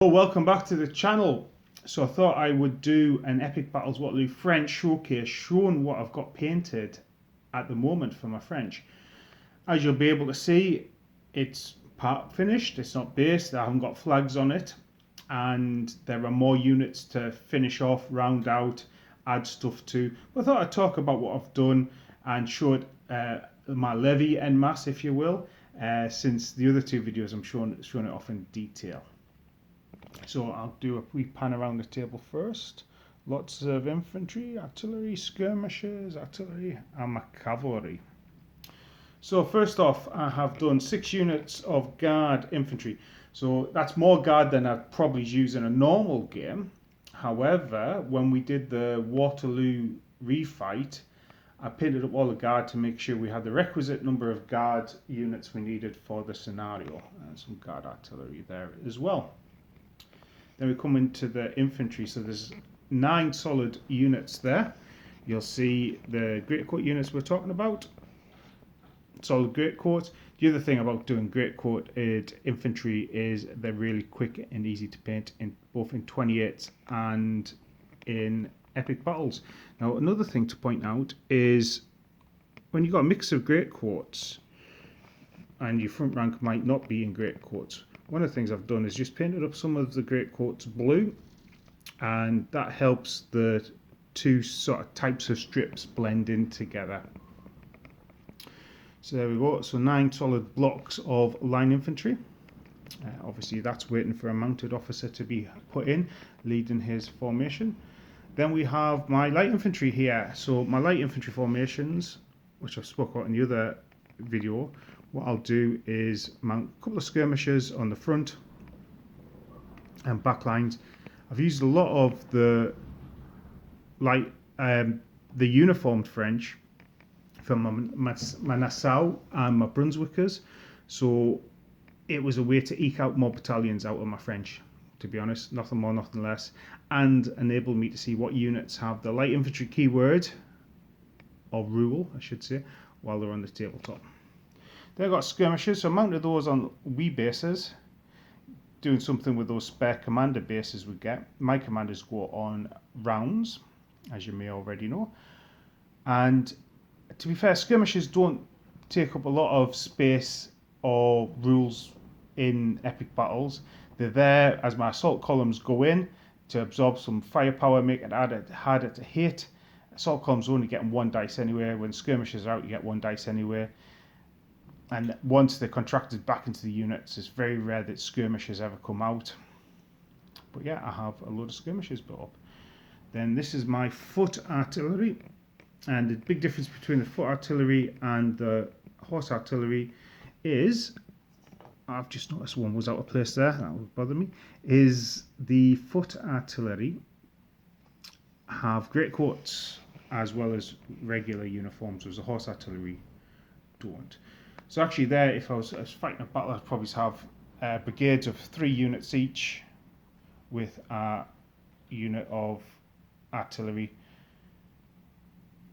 Well, welcome back to the channel. So I thought I would do an Epic Battles Waterloo French showcase showing what I've got painted at the moment for my French. As you'll be able to see, it's part finished, it's not based, I haven't got flags on it, and there are more units to finish off, round out, add stuff to. But I thought I'd talk about what I've done and show it my levy en masse, if you will, since the other two videos I'm showing it off in detail. So I'll do a wee pan around the table first. Lots of infantry, artillery, skirmishers, artillery, and my cavalry. So first off, I have done 6 units of guard infantry. So that's more guard than I'd probably use in a normal game. However, when we did the Waterloo refight, I painted up all the guard to make sure we had the requisite number of guard units we needed for the scenario. And some guard artillery there as well. Then we come into the infantry, so there's 9 solid units there. You'll see the greatcoat units we're talking about. Solid greatcoat. The other thing about doing greatcoated infantry is they're really quick and easy to paint, in both in 28s and in epic battles. Now another thing to point out is when you've got a mix of greatcoats and your front rank might not be in greatcoats, one of the things I've done is just painted up some of the greatcoats blue, and that helps the two sort of types of strips blend in together. So there we go, so 9 solid blocks of line infantry. Obviously that's waiting for a mounted officer to be put in, leading his formation. Then we have my light infantry here. So my light infantry formations, which I've spoke about in the other video, what I'll do is mount a couple of skirmishers on the front and back lines. I've used a lot of the light, the uniformed French from my Nassau and my Brunswickers, so it was a way to eke out more battalions out of my French, to be honest, nothing more, nothing less, and enable me to see what units have the light infantry keyword, or rule, I should say, while they're on the tabletop. Then I've got skirmishers, so I mounted those on wee bases, doing something with those spare commander bases we get. My commanders go on rounds, as you may already know. And to be fair, skirmishers don't take up a lot of space or rules in epic battles. They're there as my assault columns go in to absorb some firepower, make it harder to hit. Assault columns only getting 1 dice anyway. When skirmishers are out, you get 1 dice anyway. And once they're contracted back into the units, it's very rare that skirmishers ever come out. But yeah, I have a load of skirmishers built up. Then this is my foot artillery. And the big difference between the foot artillery and the horse artillery is, I've just noticed one was out of place there, that would bother me, is the foot artillery have greatcoats as well as regular uniforms, whereas the horse artillery don't. So actually there, if I was fighting a battle, I'd probably have brigades of 3 units each with a unit of artillery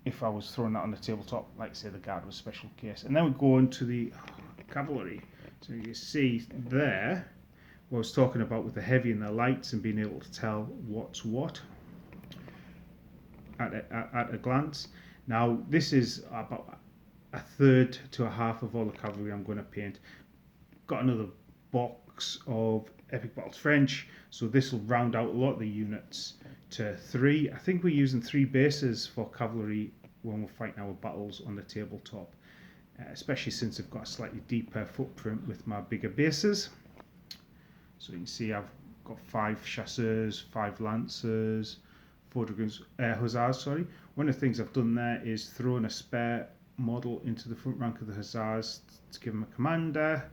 if I was throwing that on the tabletop, like say the guard was special case. And then we go into the cavalry. So you see there what I was talking about with the heavy and the lights and being able to tell what's what at a glance. Now this is about 1/3 to 1/2 of all the cavalry I'm going to paint. Got another box of Epic Battles French, so this will round out a lot of the units to 3. I think we're using 3 bases for cavalry when we're fighting our battles on the tabletop, especially since I've got a slightly deeper footprint with my bigger bases. So you can see I've got 5 chasseurs, 5 lancers, 4 dragoons, hussars, sorry. One of the things I've done there is thrown a spare model into the front rank of the hussars to give them a commander.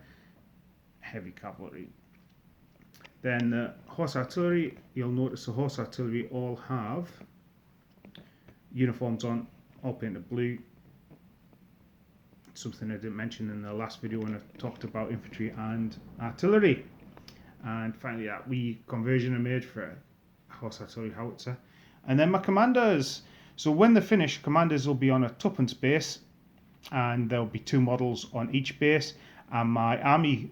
Heavy cavalry. Then the horse artillery, you'll notice the horse artillery all have uniforms on, all painted blue. Something I didn't mention in the last video when I talked about infantry and artillery. And finally that wee conversion I made for a horse artillery howitzer. And then my commanders. So when they're finished, commanders will be on a 2pence base, and there'll be 2 models on each base, and my army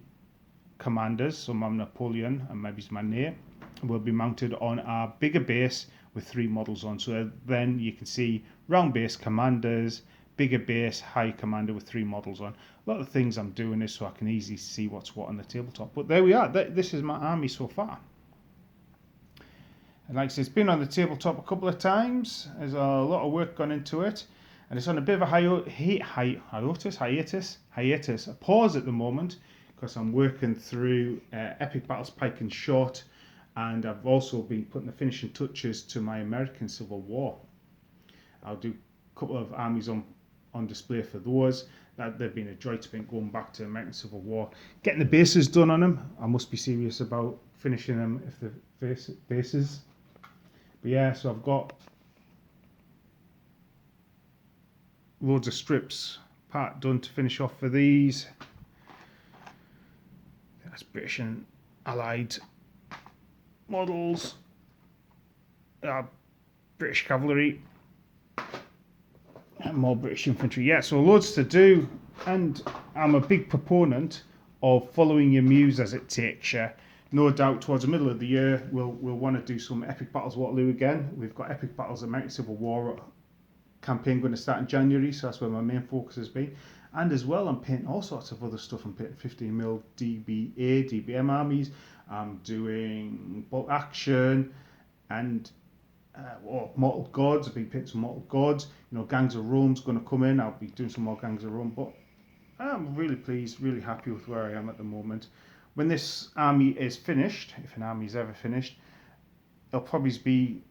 commanders, so my Napoleon and maybe my Ney, will be mounted on our bigger base with 3 models on. So then you can see round base commanders, bigger base, high commander with 3 models on. A lot of things I'm doing this so I can easily see what's what on the tabletop. But there we are. This is my army so far. And like I said, it's been on the tabletop a couple of times. There's a lot of work gone into it. And it's on a bit of a hiatus, a pause at the moment, because I'm working through Epic Battles Pike and Short, and I've also been putting the finishing touches to my American Civil War. I'll do a couple of armies on display for those. They've been a joy to spend going back to American Civil War. Getting the bases done on them. I must be serious about finishing them if the bases. But yeah, so I've got loads of strips part done to finish off for these. That's British and Allied models. British cavalry and more British infantry. Yeah, so loads to do, and I'm a big proponent of following your muse as it takes you. No doubt towards the middle of the year we'll want to do some Epic Battles Waterloo again. We've got Epic Battles American Civil War campaign going to start in January, so that's where my main focus has been. And as well, I'm painting all sorts of other stuff. I'm painting 15mm DBA, DBM armies. I'm doing bolt action and Mortal Gods. I've been painting some Mortal Gods. You know, Gangs of Rome's going to come in. I'll be doing some more Gangs of Rome. But I'm really pleased, really happy with where I am at the moment. When this army is finished, if an army is ever finished, there'll probably be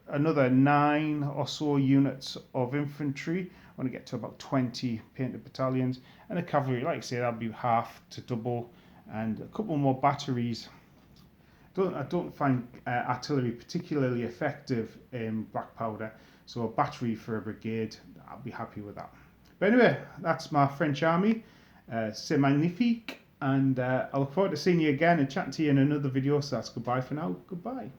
another 9 or so units of infantry. I want to get to about 20 painted battalions, and the cavalry, like I say, that'll be half to double, and a couple more batteries. I don't find artillery particularly effective in Black Powder, so a battery for a brigade, I'll be happy with that. But anyway, that's my French army. C'est magnifique, and I look forward to seeing you again and chatting to you in another video. So that's goodbye for now. Goodbye.